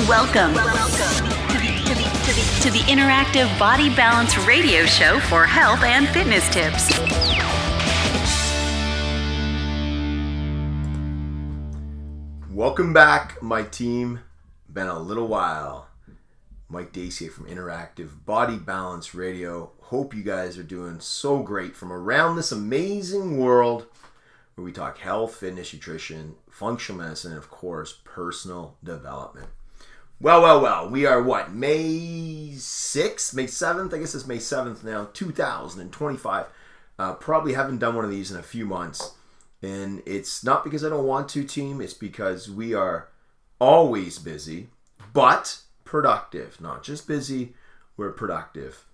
Welcome to the interactive Body Balance radio show for health and fitness tips. Welcome back, my team. Been a little while. Mike Dacey from Interactive Body Balance Radio. Hope you guys are doing so great from around this amazing world where we talk health, fitness, nutrition, functional medicine, and of course, personal development. Well. We are what? May 6th? May 7th? I guess it's May 7th now, 2025. Probably haven't done one of these in a few months. And it's not because I don't want to, team. It's because we are always busy, but productive. Not just busy, we're productive.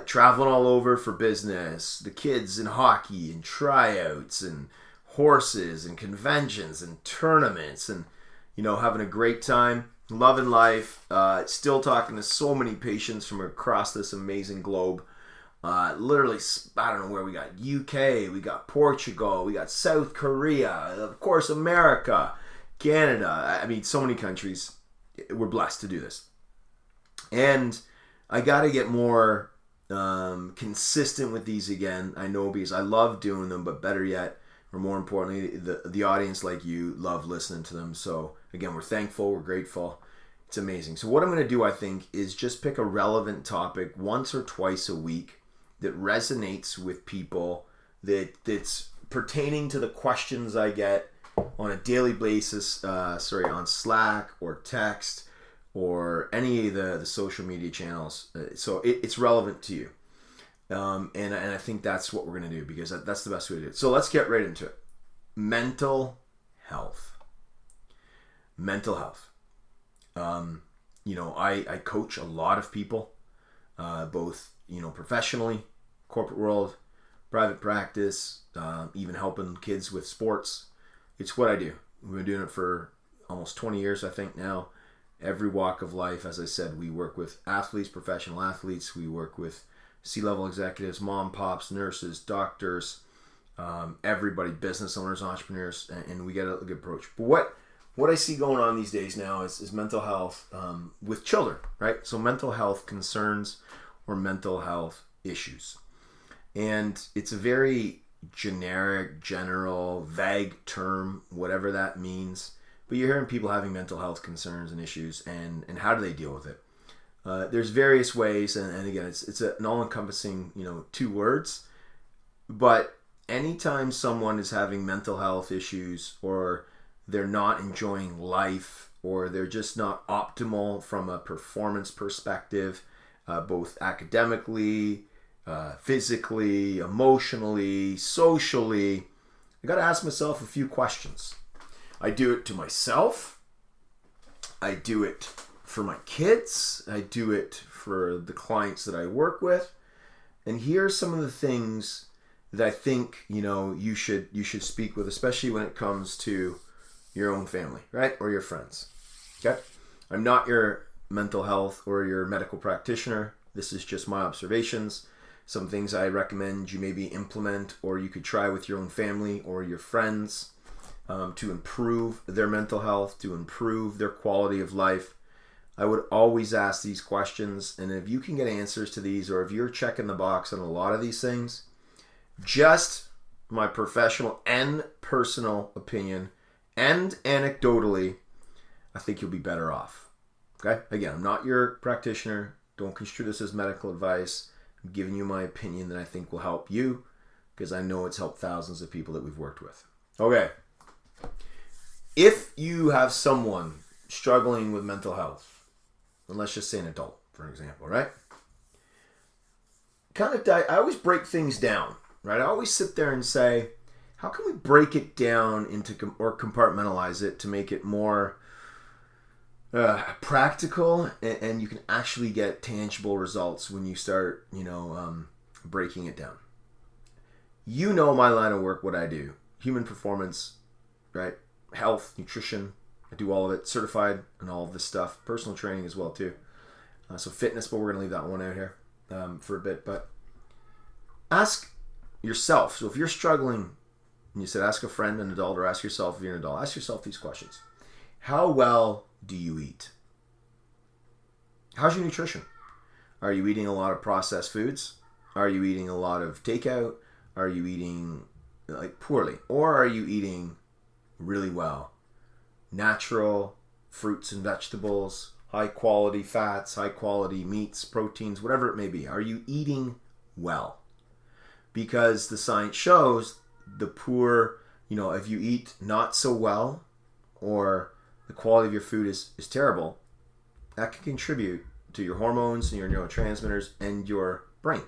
Traveling all over for business, the kids in hockey and tryouts and horses and conventions and tournaments and, having a great time, loving life, still talking to so many patients from across this amazing globe. Literally, I don't know where we got UK, we got Portugal, we got South Korea, of course, America, Canada. I mean, so many countries. We're blessed to do this. And I got to get more consistent with these again. I know because I love doing them, but better yet, or more importantly, the audience like you love listening to them. So again, we're thankful, we're grateful. It's amazing. So what I'm going to do, I think, is just pick a relevant topic once or twice a week that resonates with people, that's pertaining to the questions I get on a daily basis, on Slack or text or any of the social media channels. So it's relevant to you. And I think that's what we're going to do because that's the best way to do it. So let's get right into it. Mental health. Mental health. I coach a lot of people, both, professionally, corporate world, private practice, even helping kids with sports. It's what I do. We've been doing it for almost 20 years, I think now. Every walk of life, as I said, we work with athletes, professional athletes. We work with C-level executives, mom, pops, nurses, doctors, everybody, business owners, entrepreneurs, and we get a good approach. But what I see going on these days now is mental health with children, right? So mental health concerns or mental health issues. And it's a very generic, general, vague term, whatever that means. But you're hearing people having mental health concerns and issues, and how do they deal with it? There's various ways, and again, it's an all-encompassing, 2 words. But anytime someone is having mental health issues, or they're not enjoying life, or they're just not optimal from a performance perspective, both academically, physically, emotionally, socially, I got to ask myself a few questions. I do it to myself. I do it for my kids. I do it for the clients that I work with. And here are some of the things that I think, you should speak with, especially when it comes to your own family, right? Or your friends. Okay? I'm not your mental health or your medical practitioner. This is just my observations. Some things I recommend you maybe implement or you could try with your own family or your friends to improve their mental health, to improve their quality of life. I would always ask these questions, and if you can get answers to these, or if you're checking the box on a lot of these things, just my professional and personal opinion, and anecdotally, I think you'll be better off. Okay? Again, I'm not your practitioner. Don't construe this as medical advice. I'm giving you my opinion that I think will help you, because I know it's helped thousands of people that we've worked with. Okay. If you have someone struggling with mental health, and let's just say an adult, for example, right? I always break things down, right? I always sit there and say, how can we break it down or compartmentalize it to make it more practical, and you can actually get tangible results when you start, breaking it down. My line of work, what I do, human performance, right? Health, nutrition, I do all of it, certified and all of this stuff, personal training as well too. So fitness, but we're going to leave that one out here for a bit. But ask yourself, so if you're struggling, and you said ask a friend, an adult, or ask yourself if you're an adult, ask yourself these questions. How well do you eat? How's your nutrition? Are you eating a lot of processed foods? Are you eating a lot of takeout? Are you eating like poorly? Or are you eating really well? Natural fruits and vegetables, high quality fats, high quality meats, proteins, whatever it may be. Are you eating well? Because the science shows the poor, if you eat not so well or the quality of your food is terrible, that can contribute to your hormones and your neurotransmitters and your brain.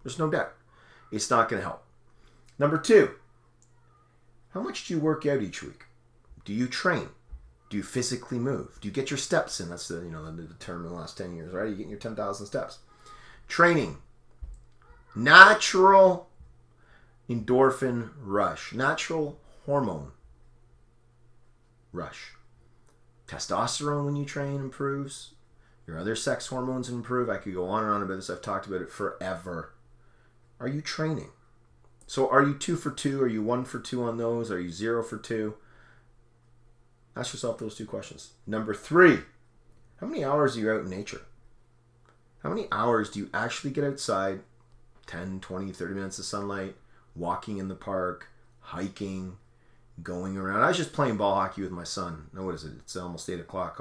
There's no doubt. It's not going to help. Number 2, how much do you work out each week? Do you train? Do you physically move? Do you get your steps in? That's the term in the last 10 years, right? You get your 10,000 steps. Training. Natural endorphin rush. Natural hormone rush. Testosterone when you train improves. Your other sex hormones improve. I could go on and on about this. I've talked about it forever. Are you training? So are you 2 for 2? Are you 1 for 2 on those? Are you 0 for 2? Ask yourself those 2 questions. Number 3, how many hours are you out in nature? How many hours do you actually get outside? 10, 20, 30 minutes of sunlight, walking in the park, hiking, going around. I was just playing ball hockey with my son. No, what is it? It's almost 8 o'clock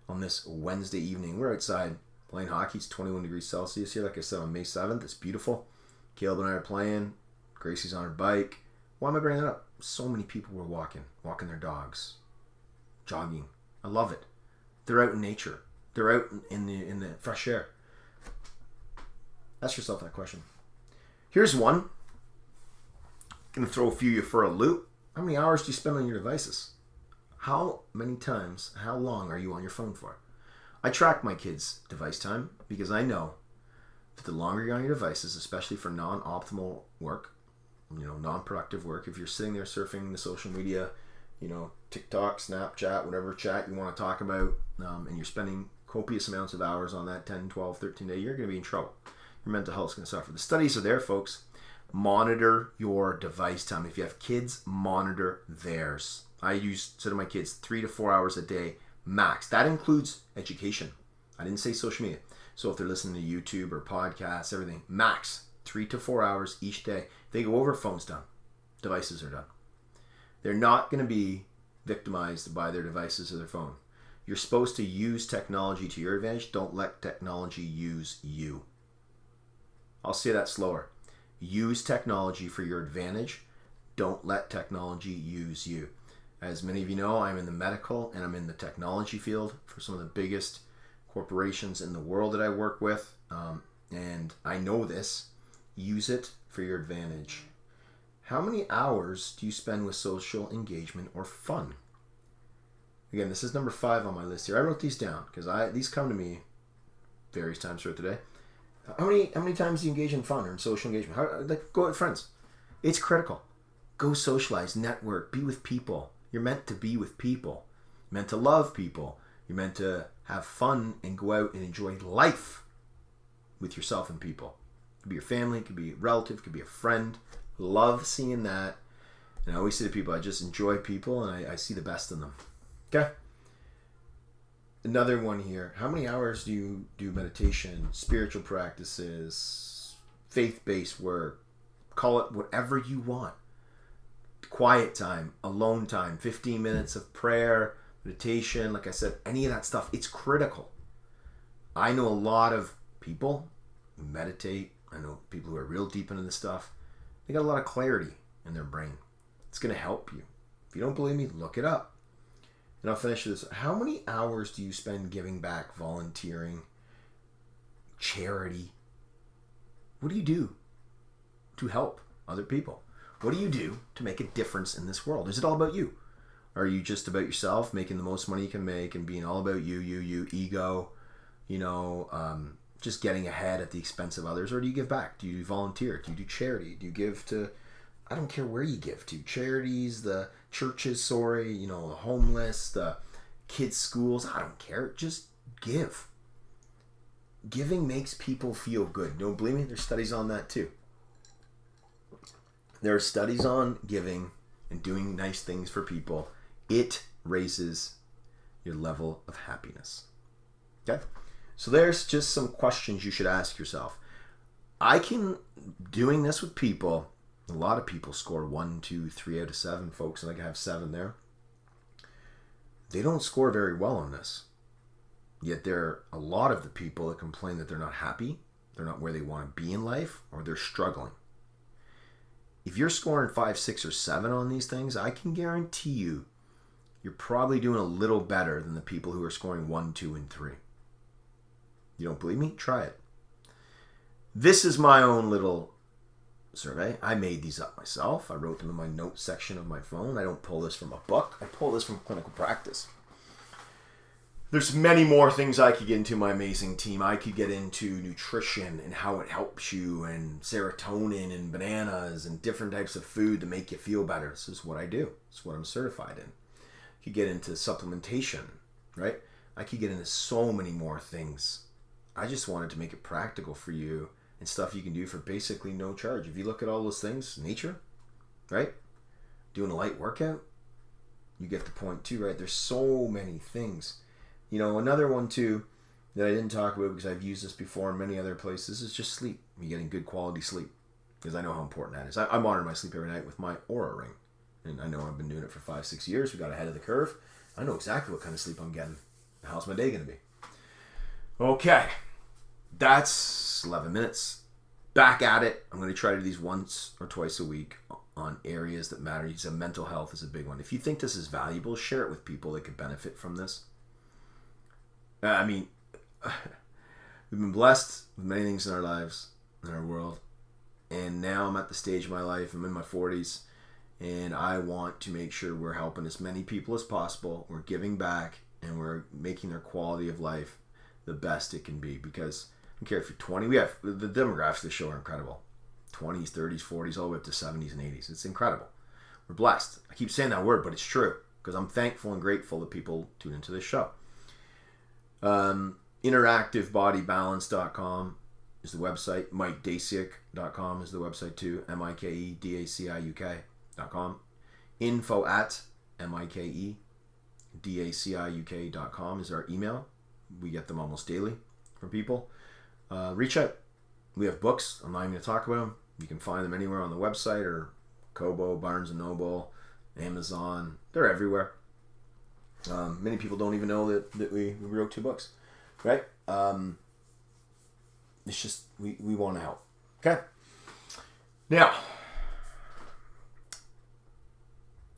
on this Wednesday evening. We're outside playing hockey. It's 21 degrees Celsius here. Like I said, on May 7th. It's beautiful. Caleb and I are playing. Gracie's on her bike. Why am I bringing that up? So many people were walking their dogs, jogging. I love it. They're out in nature. They're out in the fresh air. Ask yourself that question. Here's one. Gonna throw a few of you for a loop. How many hours do you spend on your devices? How many times, how long are you on your phone for? I track my kids' device time because I know that the longer you're on your devices, especially for non-optimal work, non-productive work, if you're sitting there surfing the social media, TikTok, Snapchat, whatever chat you want to talk about, and you're spending copious amounts of hours on that 10, 12, 13 day, you're going to be in trouble. Your mental health is going to suffer. The studies are there, folks. Monitor your device time. If you have kids, monitor theirs. I say to my kids 3 to 4 hours a day max. That includes education. I didn't say social media. So if they're listening to YouTube or podcasts, everything, max 3 to 4 hours each day. If they go over, phone's done. Devices are done. They're not going to be victimized by their devices or their phone. You're supposed to use technology to your advantage. Don't let technology use you. I'll say that slower. Use technology for your advantage. Don't let technology use you. As many of you know, I'm in the medical and I'm in the technology field for some of the biggest corporations in the world that I work with. And I know this. Use it for your advantage. How many hours do you spend with social engagement or fun? Again, this is number 5 on my list here. I wrote these down because these come to me various times throughout the day. How many times do you engage in fun or in social engagement? Go out with friends. It's critical. Go socialize, network, be with people. You're meant to be with people. You're meant to love people. You're meant to have fun and go out and enjoy life with yourself and people. It could be your family, it could be a relative, it could be a friend. Love seeing that. And I always say to people, I just enjoy people and I see the best in them. Okay? Another one here. How many hours do you do meditation, spiritual practices, faith-based work? Call it whatever you want. Quiet time, alone time, 15 minutes of prayer, meditation, like I said, any of that stuff, it's critical. I know a lot of people who meditate. I know people who are real deep into this stuff. They got a lot of clarity in their brain. It's going to help you. If you don't believe me, look it up. And I'll finish this. How many hours do you spend giving back, volunteering, charity? What do you do to help other people? What do you do to make a difference in this world? Is it all about you? Are you just about yourself, making the most money you can make and being all about you, ego, just getting ahead at the expense of others? Or do you give back? Do you volunteer? Do you do charity? Do you give to, I don't care where you give to, charities, the churches, the homeless, the kids' schools, I don't care. Just give. Giving makes people feel good. Don't believe me? There's studies on that too. There are studies on giving and doing nice things for people. It raises your level of happiness. Okay? So there's just some questions you should ask yourself. Doing this with people, a lot of people score 1, 2, 3 out of 7, folks, and I have 7 there. They don't score very well on this. Yet there are a lot of the people that complain that they're not happy, they're not where they want to be in life, or they're struggling. If you're scoring 5, 6, or 7 on these things, I can guarantee you're probably doing a little better than the people who are scoring 1, 2, and 3. You don't believe me? Try it. This is my own little survey. I made these up myself. I wrote them in my notes section of my phone. I don't pull this from a book. I pull this from clinical practice. There's many more things I could get into, my amazing team. I could get into nutrition and how it helps you, and serotonin and bananas and different types of food to make you feel better. This is what I do. It's what I'm certified in. I could get into supplementation, right? I could get into so many more things. I just wanted to make it practical for you and stuff you can do for basically no charge. If you look at all those things, nature, right? Doing a light workout, you get the point too, right? There's so many things. You know, another one too that I didn't talk about because I've used this before in many other places is just sleep. You getting good quality sleep, because I know how important that is. I monitor my sleep every night with my Oura Ring, and I know I've been doing it for 5, 6 years. We got ahead of the curve. I know exactly what kind of sleep I'm getting. How's my day going to be? Okay, that's 11 minutes. Back at it. I'm going to try to do these once or twice a week on areas that matter. You said mental health is a big one. If you think this is valuable, share it with people that could benefit from this. I mean, we've been blessed with many things in our lives, in our world, and now I'm at the stage of my life, I'm in my 40s, and I want to make sure we're helping as many people as possible, we're giving back, and we're making their quality of life the best it can be, because I don't care if you're 20, we have, the demographics of the show are incredible, 20s, 30s, 40s, all the way up to 70s and 80s, it's incredible. We're blessed. I keep saying that word, but it's true, because I'm thankful and grateful that people tune into this show. Interactivebodybalance.com is the website. MikeDaciuk.com is the website too. MikeDaciuk.com. info@MikeDaciuk.com is our email. We get them almost daily from people. Reach out. We have books. I'm not even going to talk about them. You can find them anywhere on the website or Kobo, Barnes & Noble, Amazon. They're everywhere. Many people don't even know that we wrote 2 books, right? It's just, we want to help. Okay? Now,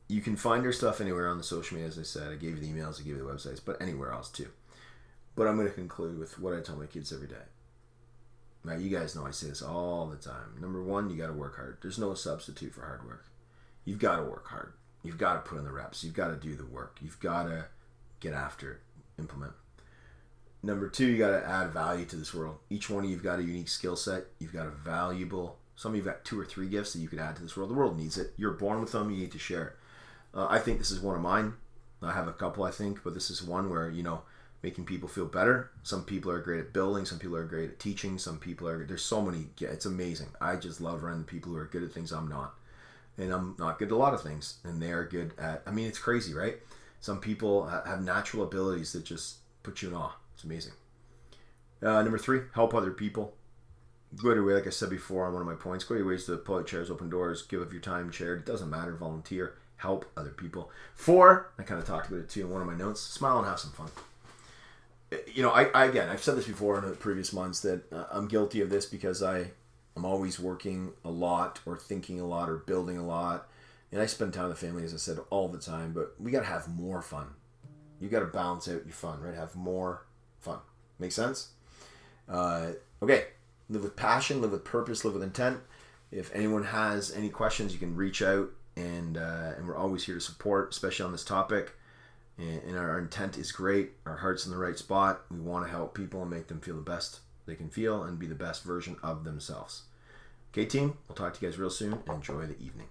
you can find our stuff anywhere on the social media, as I said. I gave you the emails, I gave you the websites, but anywhere else too. But I'm going to conclude with what I tell my kids every day. Right? You guys know I say this all the time. Number 1, you got to work hard. There's no substitute for hard work. You've got to work hard. You've got to put in the reps. You've got to do the work. You've got to get after it, implement. Number 2, you got to add value to this world. Each one of you've got a unique skill set. You've got a valuable, some of you've got 2 or 3 gifts that you could add to this world. The world needs it. You're born with them. You need to share it. I think this is one of mine. I have a couple, I think, but this is one where, making people feel better. Some people are great at building. Some people are great at teaching. Some people are, there's so many, it's amazing. I just love around the people who are good at things I'm not. And I'm not good at a lot of things. And they are good at, it's crazy, right? Some people have natural abilities that just put you in awe. It's amazing. Number 3, help other people. Go to, like I said before on one of my points, go to ways to pull out chairs, open doors, give of your time, charity. It doesn't matter, volunteer, help other people. 4, I kind of talked about it too in one of my notes, smile and have some fun. I've said this before in the previous months that I'm guilty of this because I'm always working a lot or thinking a lot or building a lot. And I spend time with the family, as I said, all the time. But we got to have more fun. You got to balance out your fun, right? Have more fun. Make sense? Okay. Live with passion, live with purpose, live with intent. If anyone has any questions, you can reach out. And we're always here to support, especially on this topic. And our intent is great. Our heart's in the right spot. We want to help people and make them feel the best they can feel and be the best version of themselves. Okay, team? We'll talk to you guys real soon. Enjoy the evening.